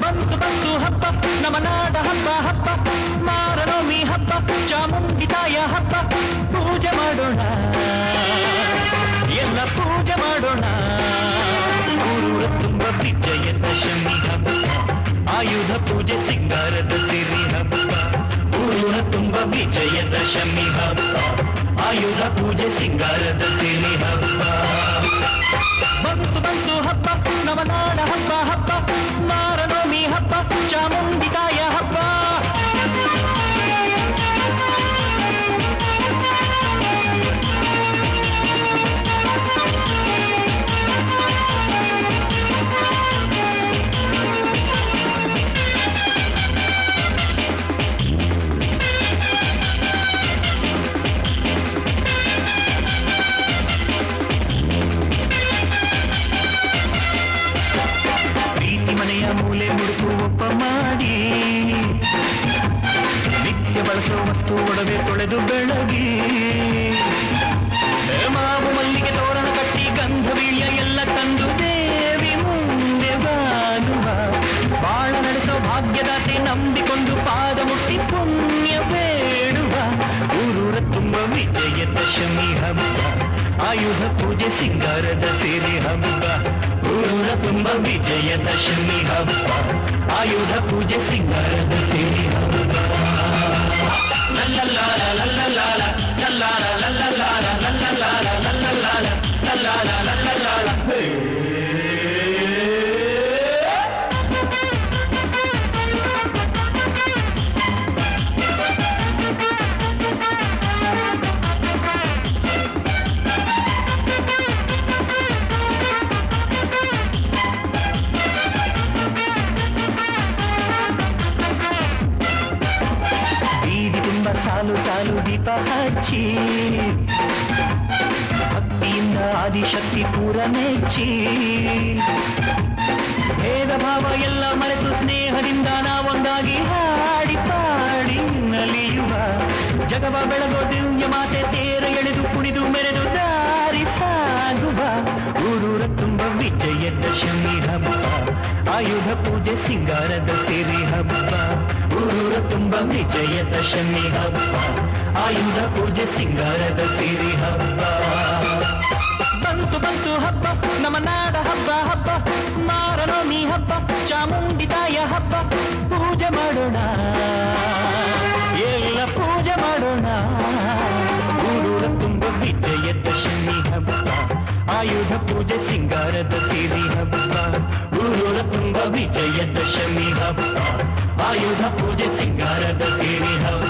ಬಂತು ಬಂತು ಹಬ್ಬ ನಮನಾಡ ಹಬ್ಬ ಹಬ್ಬ ಮಾರನೋಮಿ ಹಬ್ಬ ಚಾಮುಂಡಿ ತಾಯ ಹಬ್ಬ ಪೂಜೆ ಮಾಡೋಣ ಎಲ್ಲ ಪೂಜೆ ಮಾಡೋಣ ಊರೂರ ತುಂಬ ವಿಜಯದಶಮಿ ಹಬ್ಬ ಆಯುಧ ಪೂಜೆ ಸಿಂಗಾರದ ಸಿರಿ ಹಬ್ಬ ಊರೂರ ತುಂಬ ವಿಜಯದಶಮಿ ಹಬ್ಬ ಆಯುಧ ಪೂಜೆ ಸಿಂಗಾರದ ಸಿರಿ ಹಬ್ಬ ಬಂತು ಬಂತು ಹಬ್ಬ ನವನಾಡ ಹಬ್ಬ ಹಬ್ಬ ಮಾರನೋಮಿ ಹಬ್ಬ ಚಾಮುಂಡಿ ತಾಯ ಹಬ್ಬ ಮನೆಯ ಮೂಲೆ ಮುಡುಕು ಒಪ್ಪ ಮಾಡಿ ನಿತ್ಯ ಬಳಸೋ ವಸ್ತು ಒಡವೆ ತೊಳೆದು ಬೆಳಗಿ ಮಾವು ಮಲ್ಲಿಗೆ ತೋರಣ ಕಟ್ಟಿ ಗಂಧ ಬೀಳ್ಯ ಎಲ್ಲ ತಂದು ದೇವಿ ಮುಂದೆ ಬಾಗುವ ಬಾಳ ನಡೆಸೋ ಭಾಗ್ಯದಾತೆ ನಂಬಿಕೊಂಡು ಪಾದ ಮುಟ್ಟಿ ಪುಣ್ಯ ಬೇಡುವ ಊರೂರ ತುಂಬ ವಿಜಯದಶಮಿ ಹಬ್ಬ ಆಯುಧ ಪೂಜೆ ಸಿಂಗಾರದ ಸೇರಿ ಹಬ್ಬ ಊರೂರ ತುಂಬ ವಿಜಯದಶಮಿ ಹಬ್ಬ ಆಯುಧ ಪೂಜೆ ಸಿಂಗಾರದ ಸೇರಿ ಹಬ್ಬ ಲಲ್ಲಲಾಲ ಲಲ್ಲಲಾಲ ಲಲ್ಲಾಲ ಲಲ್ಲಲಾಲ ಲಲ್ಲಲಾಲ ಲಲ್ಲಲಾಲ ಲಲ್ಲಾಲ ಲಲ್ಲಲಾಲ ಸಾಲು ಸಾಲು ದೀಪ ಹಚ್ಚಿ ಭಕ್ತಿಯಿಂದ ಆದಿಶಕ್ತಿ ಪೂರ ಮೆಚ್ಚಿ ಭೇದ ಭಾವ ಎಲ್ಲ ಮರೆತು ಸ್ನೇಹದಿಂದ ನಾವೊಂದಾಗಿ ಹಾಡಿ ಪಾಡಿ ನಲಿಯುವ ಜಗವ ಬೆಳಗೋ ದಿವ್ಯ ಮಾತೆ ತೇರ ಎಳೆದು ಕುಣಿದು ಮೆರೆದು ದಾರಿ ಸಾಗುವ ಊರೂರ ತುಂಬ ವಿಜಯದಶಮಿ ಹಬ್ಬ ಆಯುಧ ಪೂಜೆ ಸಿಂಗಾರದ ಸಿರಿ ಹಬ್ಬ ಊರೂರ ತುಂಬ ವಿಜಯದಶಮಿ ಹಬ್ಬ ಆಯುಧ ಪೂಜೆ ಸಿಂಗಾರದ ಸಿರಿ ಹಬ್ಬ ಬಂತು ಬಂತು ಹಬ್ಬ ನಮನಾಡ ಹಬ್ಬ ಹಬ್ಬ ಮಾರನೋಮಿ ಹಬ್ಬ ಚಾಮುಂಡಿ ತಾಯ ಹಬ್ಬ ಪೂಜೆ ಮಾಡೋಣ ಎಲ್ಲ ಪೂಜೆ ಮಾಡೋಣ ಊರೂರ ತುಂಬ ವಿಜಯದಶಮಿ ಹಬ್ಬ ಆಯುಧ ಪೂಜೆ ಸಿಂಗಾರದ ಸಿರಿ ಹಬ್ಬ ಊರೂರ ತುಂಬ ವಿಜಯದಶಮಿ ಹಬ್ಬ ಆಯುಧ ಪೂಜೆ ಸಿಂಗಾರದ ಸಿರಿ ಹಬ್ಬ